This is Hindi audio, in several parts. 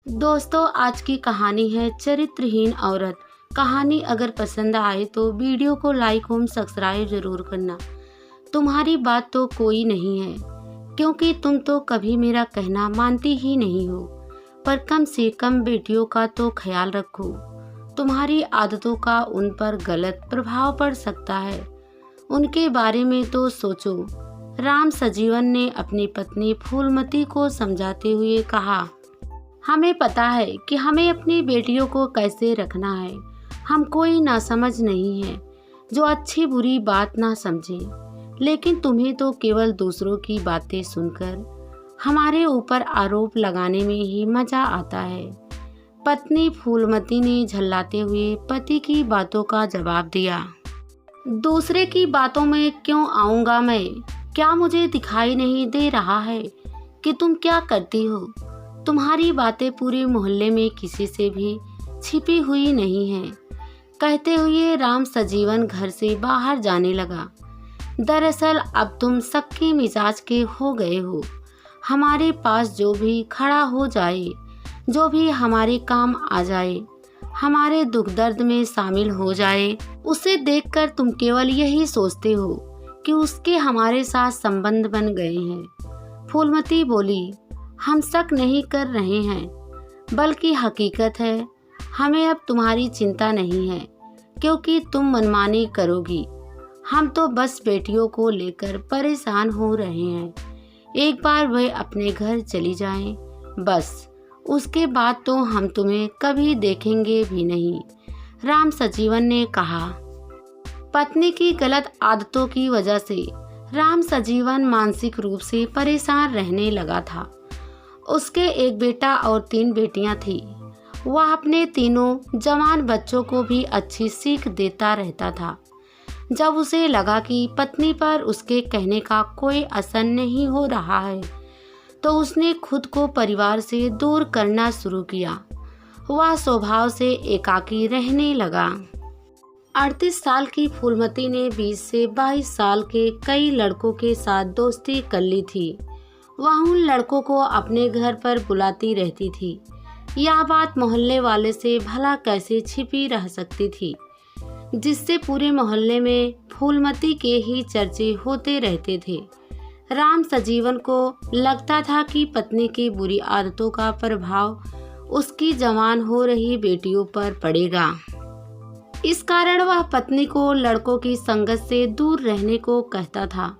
दोस्तों, आज की कहानी है चरित्रहीन औरत। कहानी अगर पसंद आए तो वीडियो को लाइक और सब्सक्राइब जरूर करना। तुम्हारी बात तो कोई नहीं है, क्योंकि तुम तो कभी मेरा कहना मानती ही नहीं हो। पर कम से कम बेटियों का तो ख्याल रखो। तुम्हारी आदतों का उन पर गलत प्रभाव पड़ सकता है। उनके बारे में तो सोचो। राम सजीवन ने अपनी पत्नी फूलमती को समझाते हुए कहा, हमें पता है कि हमें अपनी बेटियों को कैसे रखना है। हम कोई नासमझ नहीं है जो अच्छी बुरी बात ना समझे, लेकिन तुम्हें तो केवल दूसरों की बातें सुनकर हमारे ऊपर आरोप लगाने में ही मजा आता है। पत्नी फूलमती ने झल्लाते हुए पति की बातों का जवाब दिया। दूसरे की बातों में क्यों आऊंगा मैं? क्या मुझे दिखाई नहीं दे रहा है कि तुम क्या करती हो? तुम्हारी बातें पूरे मोहल्ले में किसी से भी छिपी हुई नहीं है। कहते हुए राम सजीवन घर से बाहर जाने लगा। दरअसल अब तुम सक्के मिजाज के हो गए हो। हमारे पास जो भी खड़ा हो जाए, जो भी हमारे काम आ जाए, हमारे दुख दर्द में शामिल हो जाए, उसे देखकर तुम केवल यही सोचते हो कि उसके हमारे साथ संबंध बन गए हैं। फूलमती बोली, हम शक नहीं कर रहे हैं, बल्कि हकीकत है। हमें अब तुम्हारी चिंता नहीं है, क्योंकि तुम मनमानी करोगी। हम तो बस बेटियों को लेकर परेशान हो रहे हैं। एक बार वह अपने घर चली जाएं, बस उसके बाद तो हम तुम्हें कभी देखेंगे भी नहीं, राम सजीवन ने कहा। पत्नी की गलत आदतों की वजह से राम सजीवन मानसिक रूप से परेशान रहने लगा था। उसके एक बेटा और 3 बेटियां थी। वह अपने तीनों जवान बच्चों को भी अच्छी सीख देता रहता था। जब उसे लगा कि पत्नी पर उसके कहने का कोई असर नहीं हो रहा है, तो उसने खुद को परिवार से दूर करना शुरू किया। वह स्वभाव से एकाकी रहने लगा। 38 साल की फूलमती ने 20 से 22 साल के कई लड़कों के साथ दोस्ती कर ली थी। वह उन लड़कों को अपने घर पर बुलाती रहती थी। यह बात मोहल्ले वाले से भला कैसे छिपी रह सकती थी, जिससे पूरे मोहल्ले में फूलमती के ही चर्चे होते रहते थे। राम सजीवन को लगता था कि पत्नी की बुरी आदतों का प्रभाव उसकी जवान हो रही बेटियों पर पड़ेगा। इस कारण वह पत्नी को लड़कों की संगत से दूर रहने को कहता था।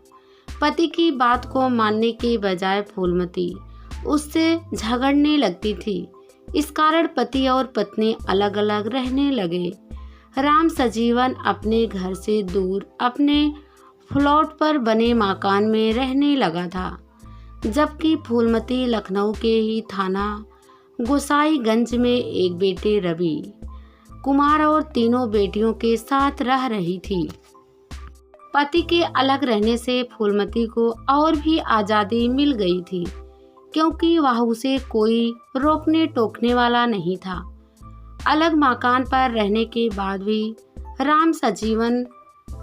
पति की बात को मानने के बजाय फूलमती उससे झगड़ने लगती थी। इस कारण पति और पत्नी अलग अलग रहने लगे। राम सजीवन अपने घर से दूर अपने प्लॉट पर बने मकान में रहने लगा था, जबकि फूलमती लखनऊ के ही थाना गोसाईगंज में एक बेटे रवि कुमार और तीनों बेटियों के साथ रह रही थी। पति के अलग रहने से फूलमती को और भी आज़ादी मिल गई थी, क्योंकि वह उसे कोई रोकने टोकने वाला नहीं था। अलग मकान पर रहने के बाद भी राम सजीवन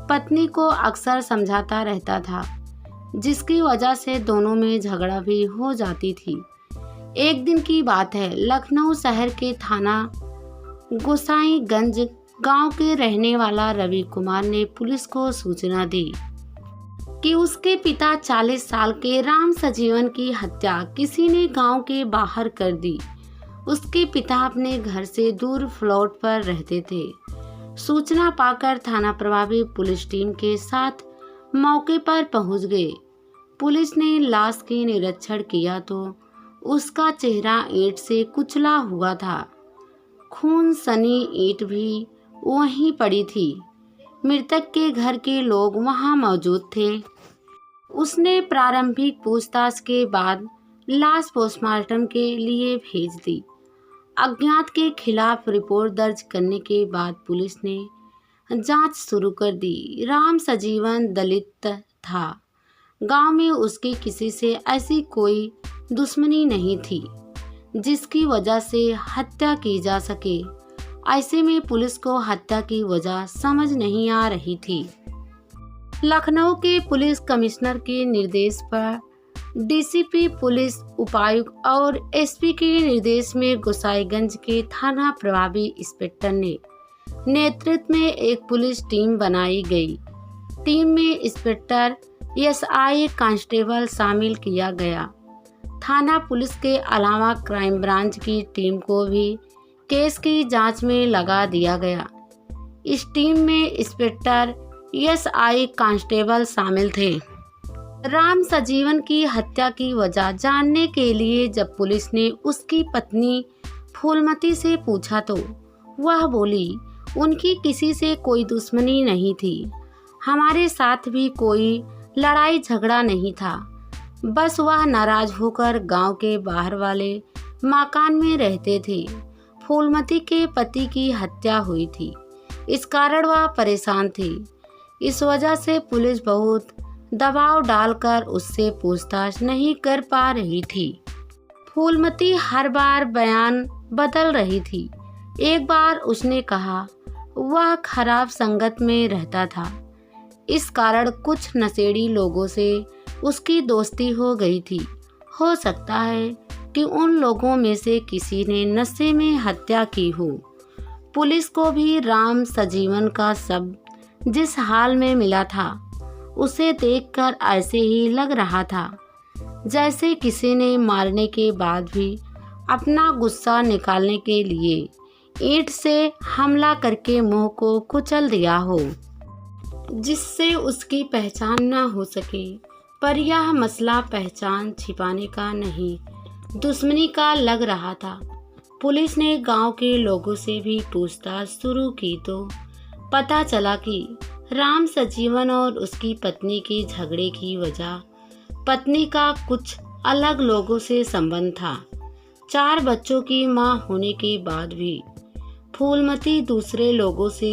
पत्नी को अक्सर समझाता रहता था, जिसकी वजह से दोनों में झगड़ा भी हो जाती थी। एक दिन की बात है, लखनऊ शहर के थाना गोसाईगंज गांव के रहने वाला रवि कुमार ने पुलिस को सूचना दी कि उसके पिता 40 साल के राम सजीवन की हत्या किसी ने गांव के बाहर कर दी। उसके पिता अपने घर से दूर प्लॉट पर रहते थे। सूचना पाकर थाना प्रभारी पुलिस टीम के साथ मौके पर पहुंच गए। पुलिस ने लाश के निरीक्षण किया तो उसका चेहरा ईंट से कुचला हुआ था। खून सनी ईंट भी वहीं पड़ी थी। मृतक के घर के लोग वहां मौजूद थे। उसने प्रारंभिक पूछताछ के बाद लाश पोस्टमार्टम के लिए भेज दी। अज्ञात के खिलाफ रिपोर्ट दर्ज करने के बाद पुलिस ने जांच शुरू कर दी। राम सजीवन दलित था। गांव में उसकी किसी से ऐसी कोई दुश्मनी नहीं थी जिसकी वजह से हत्या की जा सके। ऐसे में पुलिस को हत्या की वजह समझ नहीं आ रही थी। लखनऊ के पुलिस कमिश्नर के निर्देश पर डीसीपी पुलिस उपायुक्त और एसपी के निर्देश में गोसाईगंज के थाना प्रभारी इंस्पेक्टर ने नेतृत्व में एक पुलिस टीम बनाई गई। टीम में इंस्पेक्टर एसआई कांस्टेबल शामिल किया गया। थाना पुलिस के अलावा क्राइम ब्रांच की टीम को भी केस की जांच में लगा दिया गया। इस टीम में इंस्पेक्टर एसआई कांस्टेबल शामिल थे। राम सजीवन की हत्या की वजह जानने के लिए जब पुलिस ने उसकी पत्नी फूलमती से पूछा तो वह बोली, उनकी किसी से कोई दुश्मनी नहीं थी, हमारे साथ भी कोई लड़ाई झगड़ा नहीं था, बस वह नाराज होकर गांव के बाहर वाले मकान में रहते थे। फूलमती के पति की हत्या हुई थी, इस कारण वह परेशान थी। इस वजह से पुलिस बहुत दबाव डालकर उससे पूछताछ नहीं कर पा रही थी। फूलमती हर बार बयान बदल रही थी। एक बार उसने कहा वह खराब संगत में रहता था, इस कारण कुछ नशेड़ी लोगों से उसकी दोस्ती हो गई थी। हो सकता है कि उन लोगों में से किसी ने नशे में हत्या की हो। पुलिस को भी राम सजीवन का शव जिस हाल में मिला था उसे देखकर ऐसे ही लग रहा था जैसे किसी ने मारने के बाद भी अपना गुस्सा निकालने के लिए ईंट से हमला करके मुंह को कुचल दिया हो, जिससे उसकी पहचान न हो सके। पर यह मसला पहचान छिपाने का नहीं, दुश्मनी का लग रहा था। पुलिस ने गांव के लोगों से भी पूछताछ शुरू की तो पता चला कि राम सजीवन और उसकी पत्नी के झगड़े की वजह पत्नी का कुछ अलग लोगों से संबंध था। 4 बच्चों की मां होने के बाद भी फूलमती दूसरे लोगों से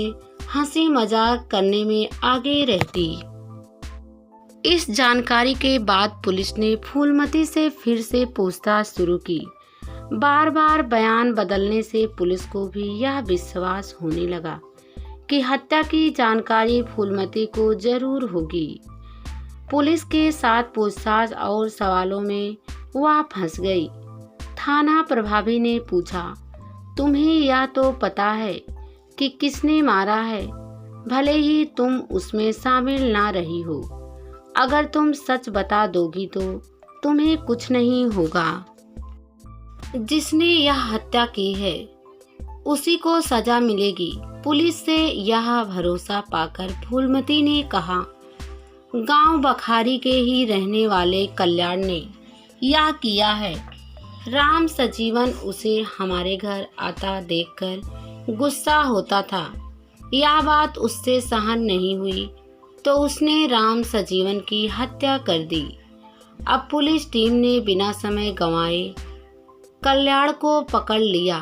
हंसी मजाक करने में आगे रहती। इस जानकारी के बाद पुलिस ने फूलमती से फिर से पूछताछ शुरू की। बार बार बयान बदलने से पुलिस को भी यह विश्वास होने लगा कि हत्या की जानकारी फूलमती को जरूर होगी। पुलिस के साथ पूछताछ और सवालों में वह फंस गई। थाना प्रभारी ने पूछा, तुम्हें यह तो पता है कि किसने मारा है, भले ही तुम उसमें शामिल ना रही हो। अगर तुम सच बता दोगी तो तुम्हें कुछ नहीं होगा। जिसने यह हत्या की है उसी को सजा मिलेगी। पुलिस से यह भरोसा पाकर फूलमती ने कहा, गांव बखारी के ही रहने वाले कल्याण ने यह किया है। राम सजीवन उसे हमारे घर आता देखकर गुस्सा होता था। यह बात उससे सहन नहीं हुई तो उसने राम सजीवन की हत्या कर दी। अब पुलिस टीम ने बिना समय गंवाए कल्याण को पकड़ लिया।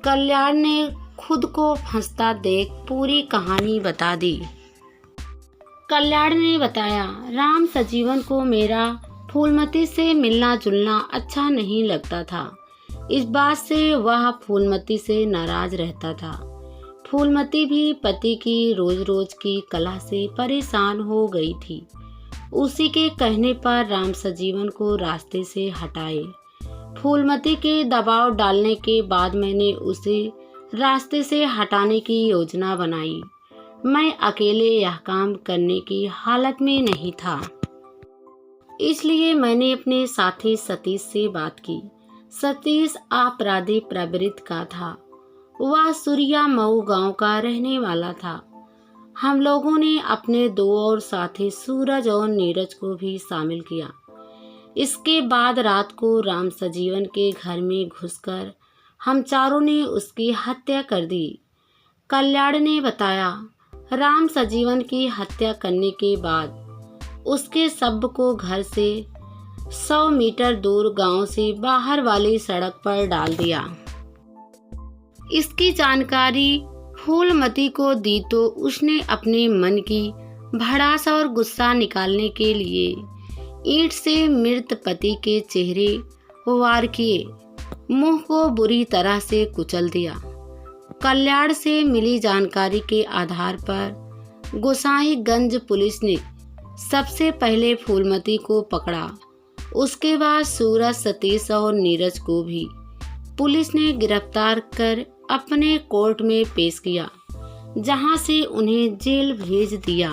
कल्याण ने खुद को फंसता देख पूरी कहानी बता दी। कल्याण ने बताया, राम सजीवन को मेरा फूलमती से मिलना जुलना अच्छा नहीं लगता था। इस बात से वह फूलमती से नाराज रहता था। फूलमती भी पति की रोज रोज की कलह से परेशान हो गई थी। उसी के कहने पर राम सजीवन को रास्ते से हटाए। फूलमती के दबाव डालने के बाद मैंने उसे रास्ते से हटाने की योजना बनाई। मैं अकेले यह काम करने की हालत में नहीं था, इसलिए मैंने अपने साथी सतीश से बात की। सतीश अपराधी प्रवृत्ति का था। वह सूर्या मऊ गांव का रहने वाला था। हम लोगों ने अपने 2 और साथी सूरज और नीरज को भी शामिल किया। इसके बाद रात को राम सजीवन के घर में घुसकर हम चारों ने उसकी हत्या कर दी। कल्याण ने बताया, राम सजीवन की हत्या करने के बाद उसके शव को घर से 100 मीटर दूर गांव से बाहर वाली सड़क पर डाल दिया। इसकी जानकारी फूलमती को दी तो उसने अपने मन की भड़ास और गुस्सा निकालने के लिए ईंट से मृत पति के चेहरे वार किए, मुंह को बुरी तरह से कुचल दिया। कल्याण से मिली जानकारी के आधार पर गोसाईगंज पुलिस ने सबसे पहले फूलमती को पकड़ा उसके बाद सूरज, सतीश और नीरज को भी पुलिस ने गिरफ्तार कर अपने कोर्ट में पेश किया, जहां से उन्हें जेल भेज दिया।